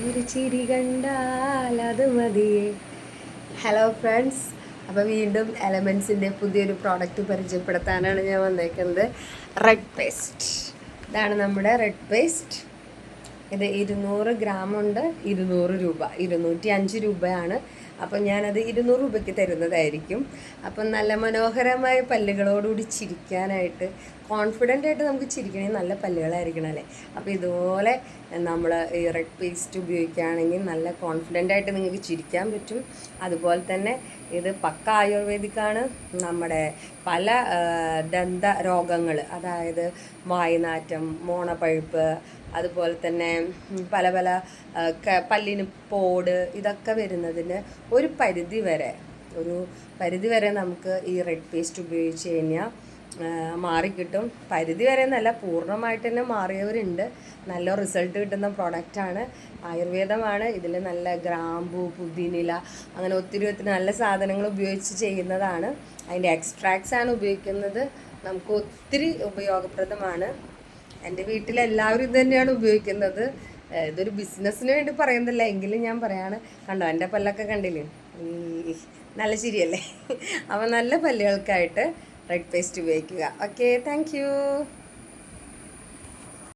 ഒരു ചിരി കണ്ടാൽ അത് മതിയേ. ഹലോ ഫ്രണ്ട്സ്, അപ്പോൾ വീണ്ടും എലമെൻസിൻ്റെ പുതിയൊരു പ്രോഡക്റ്റ് പരിചയപ്പെടുത്താനാണ് ഞാൻ വന്നേക്കുന്നത്. Red paste. ഇതാണ് നമ്മുടെ റെഡ് പേസ്റ്റ്. ഇത് 200 ഗ്രാമുണ്ട്. 200 രൂപ, 205 രൂപയാണ്. അപ്പം ഞാനത് 200 രൂപയ്ക്ക് തരുന്നതായിരിക്കും. അപ്പം നല്ല മനോഹരമായ പല്ലുകളോടുകൂടി ചിരിക്കാനായിട്ട്, കോൺഫിഡൻ്റ് ആയിട്ട് നമുക്ക് ചിരിക്കണമെങ്കിൽ നല്ല പല്ലുകളായിരിക്കണം അല്ലേ. അപ്പോൾ ഇതുപോലെ നമ്മൾ ഈ റെഡ് പേസ്റ്റ് ഉപയോഗിക്കുകയാണെങ്കിൽ നല്ല കോൺഫിഡൻ്റ് ആയിട്ട് നിങ്ങൾക്ക് ചിരിക്കാൻ പറ്റും. അതുപോലെ തന്നെ ഇത് പക്ക ആയുർവേദിക്കാണ്. നമ്മുടെ പല ദന്ത രോഗങ്ങൾ, അതായത് വായ്നാറ്റം, മോണപ്പഴുപ്പ്, അതുപോലെ തന്നെ പല പല പല്ലിന് പോട്, ഇതൊക്കെ വരുന്നതിന് ഒരു പരിധി വരെ നമുക്ക് ഈ റെഡ് പേസ്റ്റ് ഉപയോഗിച്ച് കഴിഞ്ഞാൽ മാറിക്കിട്ടും. പരിധി വരെ എന്നല്ല, പൂർണ്ണമായിട്ട് തന്നെ മാറിയവരുണ്ട്. നല്ല റിസൾട്ട് കിട്ടുന്ന പ്രോഡക്റ്റാണ്. ആയുർവേദമാണ്. ഇതിൽ നല്ല ഗ്രാമ്പു, പുതിനില, അങ്ങനെ ഒത്തിരി നല്ല സാധനങ്ങൾ ഉപയോഗിച്ച് ചെയ്യുന്നതാണ്. അതിൻ്റെ എക്സ്ട്രാക്ട്സ് ആണ് ഉപയോഗിക്കുന്നത്. നമുക്ക് ഒത്തിരി ഉപയോഗപ്രദമാണ്. എൻ്റെ വീട്ടിലെല്ലാവരും ഇത് തന്നെയാണ് ഉപയോഗിക്കുന്നത്. ഇതൊരു ബിസിനസ്സിന് വേണ്ടി പറയുന്നില്ല, എങ്കിലും ഞാൻ പറയാണ്. കണ്ടോ, എൻ്റെ പല്ലൊക്കെ കണ്ടില്ലേ, നല്ല ശരിയല്ലേ. അപ്പോൾ നല്ല പല്ലുകൾക്കായിട്ട് റെഡ് പേസ്റ്റ് ഉപയോഗിക്കുക. Okay, thank you.